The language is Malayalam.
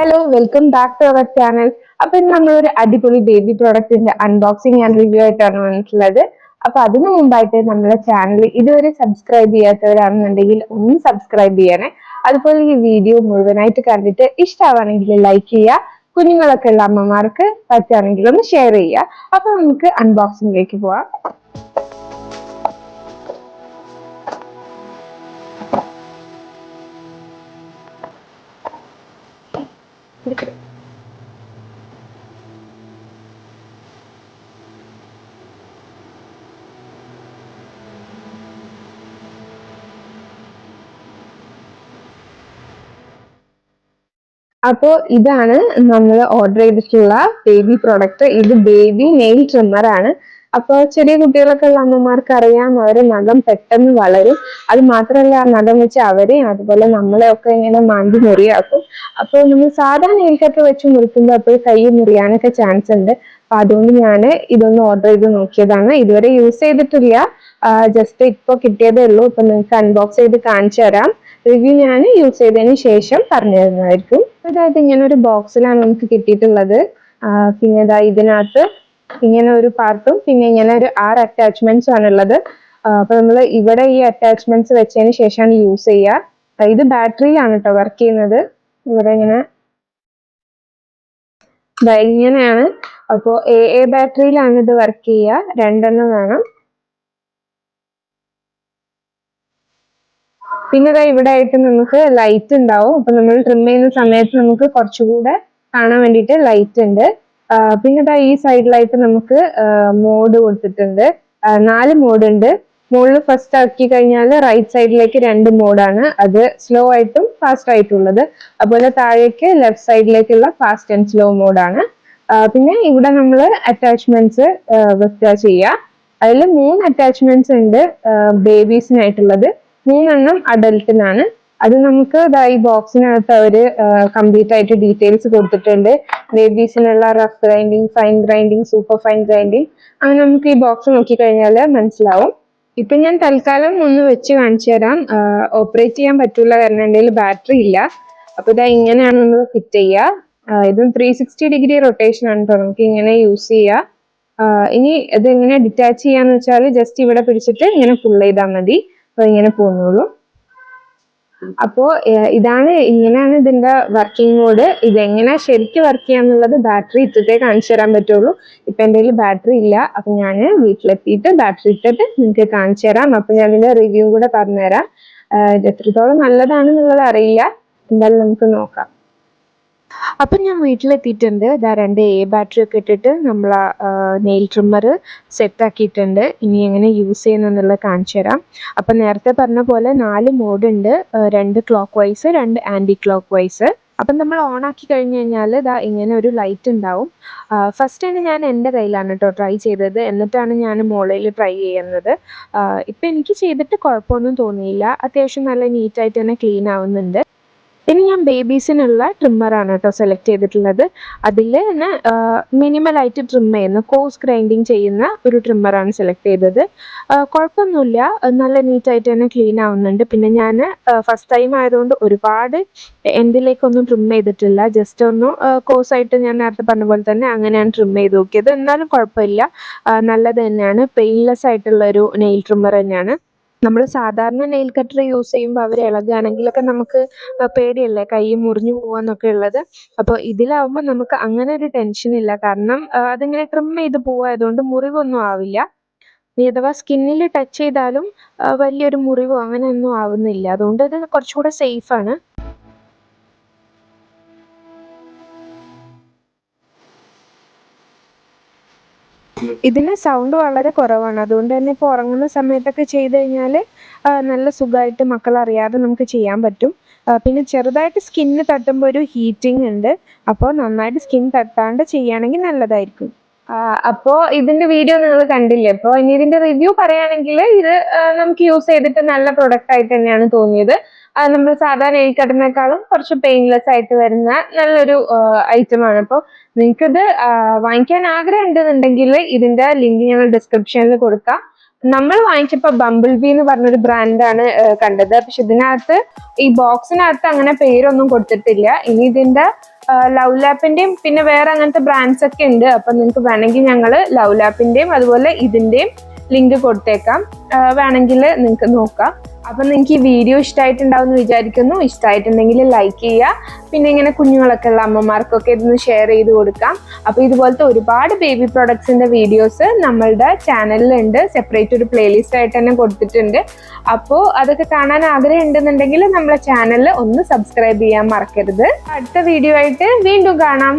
Hello, welcome back to our channel. അപ്പൊ ഇന്ന് നമ്മളൊരു അടിപൊളി ബേബി പ്രോഡക്റ്റിന്റെ അൺബോക്സിംഗ് ആൻഡ് റിവ്യൂ ആയിട്ടാണ് വന്നിട്ടുള്ളത്. അപ്പൊ അതിനു മുമ്പായിട്ട് നമ്മുടെ ചാനൽ ഇതുവരെ സബ്സ്ക്രൈബ് ചെയ്യാത്തവരാണെന്നുണ്ടെങ്കിൽ ഒന്ന് സബ്സ്ക്രൈബ് ചെയ്യണേ. അതുപോലെ ഈ വീഡിയോ മുഴുവനായിട്ട് കണ്ടിട്ട് ഇഷ്ടമാണെങ്കിൽ ലൈക്ക് ചെയ്യുക. കുഞ്ഞുങ്ങളൊക്കെ ഉള്ള അമ്മമാർക്ക് പറ്റുകയാണെങ്കിൽ ഒന്ന് ഷെയർ ചെയ്യുക. അപ്പൊ നമുക്ക് അൺബോക്സിംഗിലേക്ക് പോവാം. അപ്പോ ഇതാണ് നമ്മൾ ഓർഡർ ചെയ്തിട്ടുള്ള ബേബി പ്രൊഡക്റ്റ്. ഇത് ബേബി നെയിൽ ട്രിമ്മർ ആണ്. അപ്പോൾ ചെറിയ കുട്ടികളൊക്കെ ഉള്ള അമ്മമാർക്ക് അറിയാം, അവരെ നഖം പെട്ടെന്ന് വളരും. അത് മാത്രമല്ല, ആ നഖം വെച്ച് അവരെയും അതുപോലെ നമ്മളെ ഒക്കെ ഇങ്ങനെ മാന്തി മുറിയാക്കും. അപ്പോൾ നമ്മൾ സാധാരണ നെയിൽ കട്ടർ വെച്ച് മുറിക്കുമ്പോൾ അപ്പോൾ കൈ മുറിയാനൊക്കെ ചാൻസ് ഉണ്ട്. അപ്പൊ അതുകൊണ്ട് ഞാൻ ഇതൊന്ന് ഓർഡർ ചെയ്ത് നോക്കിയതാണ്. ഇതുവരെ യൂസ് ചെയ്തിട്ടില്ല, ജസ്റ്റ് ഇപ്പൊ കിട്ടിയതേ ഉള്ളൂ. ഇപ്പൊ നിങ്ങൾക്ക് അൺബോക്സ് ചെയ്ത് കാണിച്ചു തരാം. റിവ്യൂ ഞാൻ യൂസ് ചെയ്തതിന് ശേഷം പറഞ്ഞു തരുന്നതായിരിക്കും. അതായത് ഇങ്ങനെ ഒരു ബോക്സിലാണ് നമുക്ക് കിട്ടിയിട്ടുള്ളത്. പിന്നെ ഇതാ ഇതിനകത്ത് ഇങ്ങനെ ഒരു പാർട്ടും പിന്നെ ഇങ്ങനെ ഒരു 6 അറ്റാച്ച്മെന്റ്സും ആണുള്ളത്. അപ്പൊ നമ്മൾ ഇവിടെ ഈ അറ്റാച്ച്മെന്റ്സ് വെച്ചതിന് ശേഷമാണ് യൂസ് ചെയ്യുക. ഇത് ബാറ്ററിയിലാണ് കേട്ടോ വർക്ക് ചെയ്യുന്നത്. ഇവിടെ ഇങ്ങനെയാണ്. അപ്പോൾ എ ബാറ്ററിയിലാണ് ഇത് വർക്ക് ചെയ്യുക. 2 വേണം. പിന്നെ ഇവിടെ ആയിട്ട് നമുക്ക് ലൈറ്റ് ഉണ്ടാവും. അപ്പൊ നമ്മൾ ട്രിം ചെയ്യുന്ന സമയത്ത് നമുക്ക് കുറച്ചുകൂടെ കാണാൻ വേണ്ടിയിട്ട് ലൈറ്റ് ഉണ്ട്. പിന്നെ ഈ സൈഡിലായിട്ട് നമുക്ക് മോഡ് കൊടുത്തിട്ടുണ്ട്. 4 മോഡ് ഉണ്ട്. മുകളിൽ ഫസ്റ്റ് ആക്കി കഴിഞ്ഞാൽ റൈറ്റ് സൈഡിലേക്ക് 2 മോഡാണ്, അത് സ്ലോ ആയിട്ടും ഫാസ്റ്റ് ആയിട്ടുള്ളത്. അതുപോലെ താഴേക്ക് ലെഫ്റ്റ് സൈഡിലേക്കുള്ള ഫാസ്റ്റ് ആൻഡ് സ്ലോ മോഡാണ്. പിന്നെ ഇവിടെ നമ്മൾ അറ്റാച്ച്മെന്റ്സ് വെക്കുക ചെയ്യുക. അതിൽ 3 അറ്റാച്ച്മെന്റ്സ് ഉണ്ട് ബേബീസിനായിട്ടുള്ളത്. 3 അഡൽട്ടിനാണ്. അത് നമുക്ക് ഈ ബോക്സിനകത്ത് അവര് കംപ്ലീറ്റ് ആയിട്ട് ഡീറ്റെയിൽസ് കൊടുത്തിട്ടുണ്ട്. ബേബീസിനുള്ള rough grinding, fine grinding, super fine grinding, അങ്ങനെ നമുക്ക് ഈ ബോക്സ് നോക്കി കഴിഞ്ഞാൽ മനസ്സിലാവും. ഇപ്പൊ ഞാൻ തൽക്കാലം ഒന്ന് വെച്ച് കാണിച്ചു തരാം. ഓപ്പറേറ്റ് ചെയ്യാൻ പറ്റൂല, കാരണം എൻ്റെ കയ്യിൽ ബാറ്ററി ഇല്ല. അപ്പൊ ഇങ്ങനെയാണ് നമ്മൾ ഫിറ്റ് ചെയ്യുക. ഇതും 360 ഡിഗ്രി റൊട്ടേഷൻ ആണ് കേട്ടോ. നമുക്ക് ഇങ്ങനെ യൂസ് ചെയ്യാം. ഇനി ഇത് എങ്ങനെ ഡിറ്റാച്ച് ചെയ്യാന്ന് വെച്ചാൽ ജസ്റ്റ് ഇവിടെ പിടിച്ചിട്ട് ഇങ്ങനെ പുൾ ചെയ്താൽ മതി. അപ്പൊ ഇങ്ങനെ പോകുന്നുള്ളൂ. അപ്പോ ഇങ്ങനെയാണ് ഇതിന്റെ വർക്കിംഗ് മോഡ്. ഇതെങ്ങനെ ശരിക്കും വർക്ക് ചെയ്യാന്നുള്ളത് ബാറ്ററി ഇട്ടിട്ടേ കാണിച്ചു തരാൻ പറ്റുള്ളൂ. ഇപ്പൊ എൻ്റെ കയ്യിൽ ബാറ്ററി ഇല്ല. അപ്പൊ ഞാൻ വീട്ടിലെത്തിയിട്ട് ബാറ്ററി ഇട്ടിട്ട് നിങ്ങൾക്ക് കാണിച്ചു തരാം. അപ്പൊ ഞാൻ ഇതിന്റെ റിവ്യൂ കൂടെ പറഞ്ഞുതരാം. ഇത് എത്രത്തോളം നല്ലതാണെന്നുള്ളത് അറിയില്ല, എന്തായാലും നമുക്ക് നോക്കാം. അപ്പം ഞാൻ വീട്ടിലെത്തിയിട്ടുണ്ട്. 2 എ ബാറ്ററി ഒക്കെ ഇട്ടിട്ട് നമ്മൾ നെയിൽ ട്രിമ്മർ സെറ്റ് ആക്കിയിട്ടുണ്ട്. ഇനി എങ്ങനെ യൂസ് ചെയ്യുന്നെന്നുള്ളത് കാണിച്ചു തരാം. അപ്പം നേരത്തെ പറഞ്ഞ പോലെ 4 മോഡ് ഉണ്ട്. 2 clockwise, 2 anticlockwise. അപ്പം നമ്മൾ ഓൺ ആക്കി കഴിഞ്ഞ് കഴിഞ്ഞാൽ ഇങ്ങനെ ഒരു ലൈറ്റ് ഉണ്ടാവും. ഫസ്റ്റ് തന്നെ ഞാൻ എൻ്റെ കയ്യിലാണ് കേട്ടോ ട്രൈ ചെയ്തത്, എന്നിട്ടാണ് ഞാൻ മോളയിൽ ട്രൈ ചെയ്യുന്നത്. ഇപ്പം എനിക്ക് ചെയ്തിട്ട് കുഴപ്പമൊന്നും തോന്നിയില്ല. അത്യാവശ്യം നല്ല നീറ്റായിട്ട് തന്നെ ക്ലീൻ ആവുന്നുണ്ട്. പിന്നെ ഞാൻ ബേബീസിനുള്ള ട്രിമ്മറാണ് കേട്ടോ സെലക്ട് ചെയ്തിട്ടുള്ളത്. അതിൽ തന്നെ മിനിമലായിട്ട് ട്രിം ചെയ്യുന്ന, കോഴ്സ് ഗ്രൈൻഡിങ് ചെയ്യുന്ന ഒരു ട്രിമ്മറാണ് സെലക്ട് ചെയ്തത്. കുഴപ്പമൊന്നുമില്ല, നല്ല നീറ്റായിട്ട് തന്നെ ക്ലീൻ ആവുന്നുണ്ട്. പിന്നെ ഞാൻ ഫസ്റ്റ് ടൈം ആയതുകൊണ്ട് ഒരുപാട് എൻഡിലേക്കൊന്നും ട്രിം ചെയ്തിട്ടില്ല. ജസ്റ്റ് ഒന്ന് കോഴ്സായിട്ട് ഞാൻ നേരത്തെ പറഞ്ഞ പോലെ തന്നെ അങ്ങനെയാണ് ട്രിം ചെയ്ത് നോക്കിയത്. എന്നാലും കുഴപ്പമില്ല, നല്ലത് തന്നെയാണ്. പെയിൻലെസ് ആയിട്ടുള്ള ഒരു നെയിൽ ട്രിമ്മർ തന്നെയാണ്. നമ്മൾ സാധാരണ നെയിൽ കട്ടർ യൂസ് ചെയ്യുമ്പോൾ അവർ ഇളകുകയാണെങ്കിലൊക്കെ നമുക്ക് പേടിയല്ലേ, കൈ മുറിഞ്ഞു പോവാന്നൊക്കെ ഉള്ളത്. അപ്പോൾ ഇതിലാവുമ്പോൾ നമുക്ക് അങ്ങനെ ഒരു ടെൻഷൻ ഇല്ല, കാരണം അതിങ്ങനെ ട്രിം ചെയ്ത് പോവായതുകൊണ്ട് മുറിവൊന്നും ആവില്ല. ഇനി അഥവാ സ്കിന്നിൽ ടച്ച് ചെയ്താലും വലിയൊരു മുറിവോ അങ്ങനെയൊന്നും ആവുന്നില്ല. അതുകൊണ്ട് ഇത് കുറച്ചുകൂടെ സേഫാണ്. ഇതിന് സൗണ്ട് വളരെ കുറവാണ്. അതുകൊണ്ട് തന്നെ ഇപ്പോൾ ഉറങ്ങുന്ന സമയത്തൊക്കെ ചെയ്ത് കഴിഞ്ഞാൽ നല്ല സുഖമായിട്ട് മക്കളറിയാതെ നമുക്ക് ചെയ്യാൻ പറ്റും. പിന്നെ ചെറുതായിട്ട് സ്കിന്ന് തട്ടുമ്പോൾ ഒരു ഹീറ്റിംഗ് ഉണ്ട്. അപ്പോൾ നന്നായിട്ട് സ്കിൻ തട്ടാണ്ട് ചെയ്യുകയാണെങ്കിൽ നല്ലതായിരിക്കും. അപ്പോൾ ഇതിന്റെ വീഡിയോ നിങ്ങൾ കണ്ടില്ലേ. അപ്പോൾ ഇനി ഇതിന്റെ റിവ്യൂ പറയുകയാണെങ്കിൽ ഇത് നമുക്ക് യൂസ് ചെയ്തിട്ട് നല്ല പ്രൊഡക്റ്റ് ആയിട്ട് തന്നെയാണ് തോന്നിയത്. നമ്മൾ സാധാരണ നെയിൽ കട്ടറിനേക്കാളും കുറച്ച് പെയിൻലെസ് ആയിട്ട് വരുന്ന നല്ലൊരു ഐറ്റമാണ്. അപ്പോൾ നിങ്ങൾക്കിത് വാങ്ങിക്കാൻ ആഗ്രഹം ഉണ്ടെന്നുണ്ടെങ്കിൽ ഇതിന്റെ ലിങ്ക് ഞങ്ങൾ ഡിസ്ക്രിപ്ഷനിൽ കൊടുക്കാം. നമ്മൾ വാങ്ങിച്ചപ്പോൾ ബംബിൾ ബി എന്ന് പറഞ്ഞൊരു ബ്രാൻഡാണ് കണ്ടത്. പക്ഷെ ഇതിനകത്ത് ഈ ബോക്സിനകത്ത് അങ്ങനെ പേരൊന്നും കൊടുത്തിട്ടില്ല. ഇനി ഇതിന്റെ ലവ് ലാപ്പിന്റെയും പിന്നെ വേറെ അങ്ങനത്തെ ബ്രാൻഡ്സ് ഒക്കെ ഉണ്ട്. അപ്പൊ നിങ്ങൾക്ക് വേണമെങ്കിൽ ഞങ്ങൾ ലവ് ലാപ്പിന്റെയും അതുപോലെ ഇതിന്റെയും ലിങ്ക് കൊടുത്തേക്കാം, വേണമെങ്കിൽ നിങ്ങൾക്ക് നോക്കാം. അപ്പൊ നിങ്ങൾക്ക് ഈ വീഡിയോ ഇഷ്ടമായിട്ടുണ്ടാവും എന്ന് വിചാരിക്കുന്നു. ഇഷ്ടമായിട്ടുണ്ടെങ്കിൽ ലൈക്ക് ചെയ്യുക, പിന്നെ ഇങ്ങനെ കുഞ്ഞുങ്ങളൊക്കെ ഉള്ള അമ്മമാർക്കൊക്കെ ഇതൊന്ന് ഷെയർ ചെയ്ത് കൊടുക്കാം. അപ്പൊ ഇതുപോലത്തെ ഒരുപാട് ബേബി പ്രൊഡക്ട്സിന്റെ വീഡിയോസ് നമ്മളുടെ ചാനലിലുണ്ട്, സെപ്പറേറ്റ് ഒരു പ്ലേലിസ്റ്റ് ആയിട്ട് തന്നെ കൊടുത്തിട്ടുണ്ട്. അപ്പോൾ അതൊക്കെ കാണാൻ ആഗ്രഹം ഉണ്ടെന്നുണ്ടെങ്കിൽ നമ്മളെ ചാനലിൽ ഒന്ന് സബ്സ്ക്രൈബ് ചെയ്യാൻ മറക്കരുത്. അടുത്ത വീഡിയോ ആയിട്ട് വീണ്ടും കാണാം.